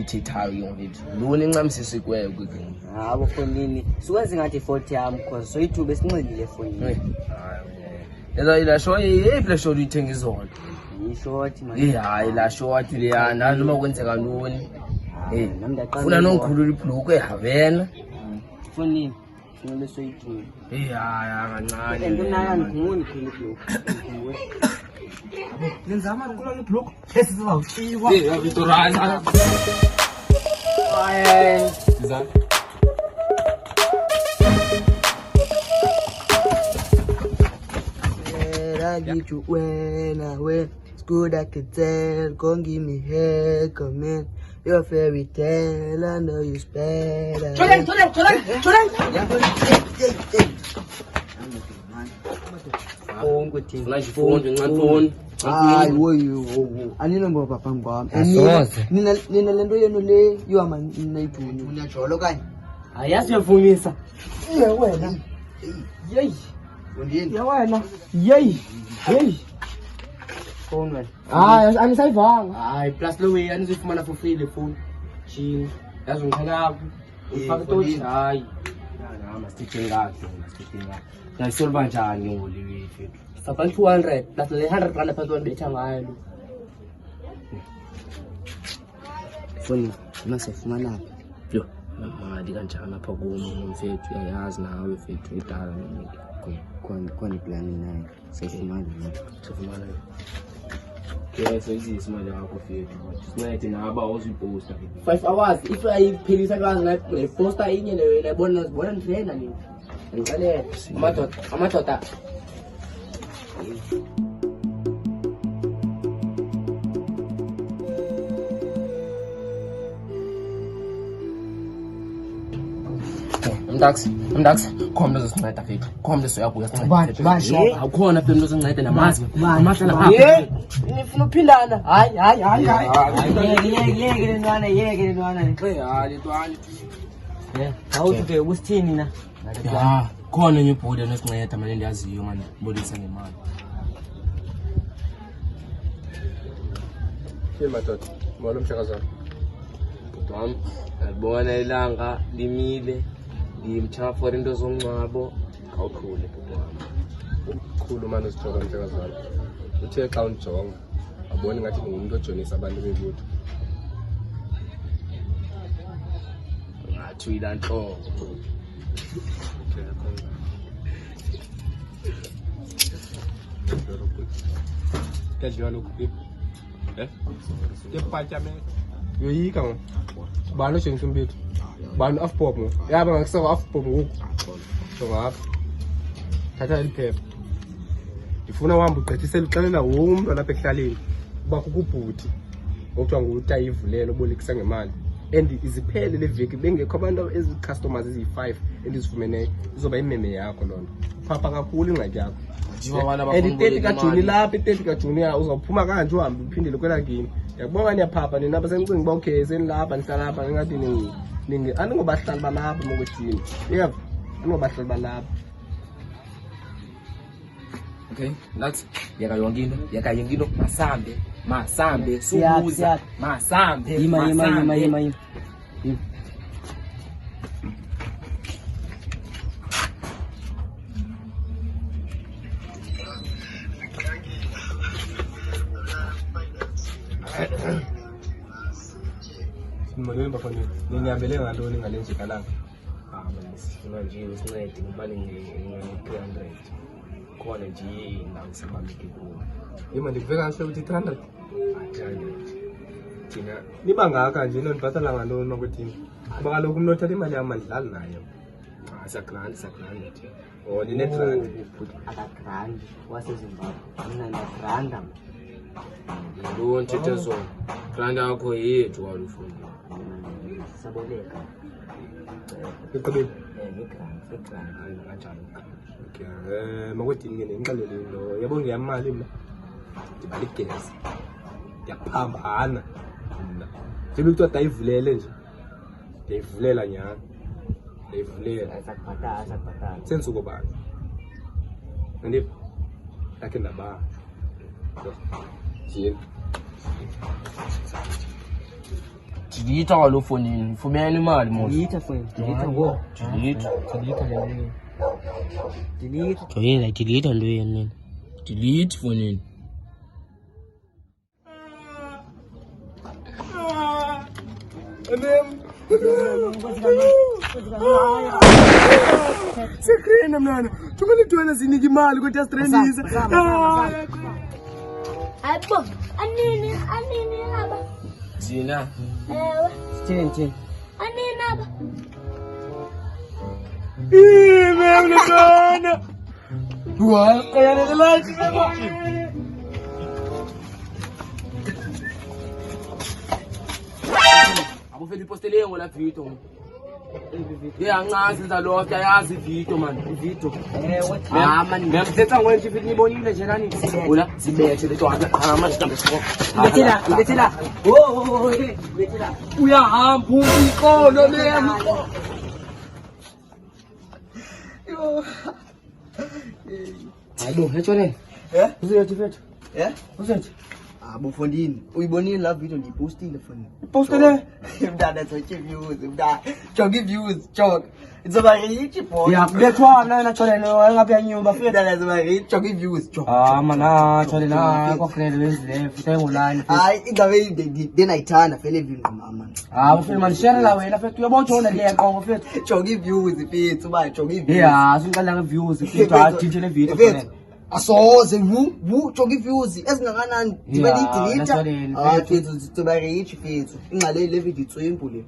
oyithethayo yomfethu lona encamisisi kweyo kwigame habo fonini sikwenze ngathi 40 yami because so ithuba esinxelile fonini yeza ila show yeyiphi show uyithenga izolo ishort man hayi la short leyana noma kwenzeka ntoni nami ndaqala ufuna nongikhulula ibhloko ehavena fonini ngile so ithuba hayi kancane endonaka ngumuni khulu ibhloko Nenzama ukukhulula ibhloko esizawutshiwa Victorana Zan I get you when it's good I can tell. Come give me head, come in. You're a fairy tale, I know you better. Hayi woyo aninombolo papa ngwami nina lento yenu le yoma nayithuni Unyajolo kanye ayazi yavungisa wena yey Undini ya wena yey phone wena hayi anisayivanga hayi plus lo way anizifumana for free le phone chini yazi ngikhona ufaka tochi hayi nama stitching kahle yayisolva njani ngoli wethu Saban 200 plus le 100 rand phansi wanibetha ngayo lo phone masefumana yo mali kanjani apha kumo mfethu uyayazi nawe mfethu idala kwani plan nayo sefumana so izimali yakho mfethu sincede naba oziposta 5 hours if ayiphelisa kazi na poster inye nayibona ngitrena nini ngicela amadoda Mdax, khombe zosinceda mfethu. Khombe soyabuya sincede. Awukhona phela into zosinceda namazi. Amahlala apha. Nifuna uphindana. Hayi. Yeke ntwana. Hayi ntwana. Awuthi usithini na? Ya, khona enye ibhodi enosinceda manje ndiyaziyo manje bolisa ngemali. Madoda, molo mshakazana. Butwami, ngibona ilanga limile. Ngimtshaya for into zomncwabo awukhule butwami. Khulu manje usithola mshakazana. Uthe xa unjonga abone ngathi ngumuntu ojonisa abantu bebutho. Ngathi uyilanhloko. Kedliwa lokhu Kepacha me. Yoyika ngo. Bani ojenisa umbethu? Bani afpop ngo? Yaba ngakusaka afpop ngoku. So ngapha. Thatha iphepha. Ngifuna uhamba ugqithisela uxelela wonke umuntu lapha ehlaleni kuba kukubhuti. Okuthiwa ngutayivulelo obolekisa ngemali. And iziphele leveki bengekho abantu ezi-customers eziyi-5 endizifumeneyo izoba imeme yakho lonto. Uphapha kakhulu ingxaki yakho. And 30 kaJuni lapha 30 kaJuni uzawuphuma kanje uhambe uphindele kwela kini. Yakubona niyaphapha nina basencinga ba okay senilapha nihlala lapha ngathi ningi aningobahlali balapha mokwethini. Yebo, aningobahlali balapha. Okay, that's yaka yongino masambe subuza masambe Yima. Simolweni bafana. Ningihambele ngantoni ngalenje kalanga? Sifuna nje usincede ngibale nge-300 khona nje nangisabamike kuwo Yima ndikuveka kahle ukuthi 300. 300 thina Niba ngaka nje nonibhatala ngantoni makwethini? Kuba kaloku mnothatha imali yami mandidlali nayo. sagrand Oh, nine-300. Akagrand waseZimbabwe. Mina ndagranda. lo nthethe zona grand yakho yethu walufuna Saboleka. Iqhubile. Ngegrand kanjalo Okay. Makwethini ngene ngixelele into. Yabo ngiyamali mina. Ndibala igesi. Ndiyaphambana. Mina. Sebe kuthiwa dayivulele nje. Ndiyivulela nyana. Ndiyivulela. asakubhatala. Sensuko bani? Ndipha. Yakhe ndaba. Yini? delete kalo fonini. Fumene imali mos. Delete phone. Delete ngo. Delete. Delete le. Delete. Joyini delete ndo yini. Delete fonini. Sekrena mnana. Tumelitwela ziniki imali kodwa strandisa. Hayibo, anini aba. Zina. Ewe, Thini. anini aba. Mnana. Wa kayana dalaji baba. Akufeli postele ngola video. Ngiyangazi ndaloke ayazi video man. Video. Ewe. Man, ngiyamthetha ngokuthi fit nibonile nje nani. Ula sibethe leto ama sitambe siko. Bethela. Oh, bethela. Uyahamba uyiqolo lemi. Hayibo, hetshone. Uzethi fethu. Uzethi. Bufondini. Uyibonile la video ngiyipostile phone. Postele. Mdada thoche views, mdada. Choki views, chok. Izoba rich boy. Ya, bethwana na tshone no ngabe yanyumba fethu. Mdada izoba rich, choki views, chok. Mana tshone na kokhrele wezile futhi engolani. Hayi ingabe denayithanda vele views mama. Mfana man share la wena fethu uyabona leqo fethu. Choki views fethu ba choki views. Yeah, sinqala nge-views fethu athintele video fethu. Asoze choki views ezingakanani. Yeah, Dibe delete. that's what it is. Fethu izoba rich fethu. Ingqale le video itswembu le.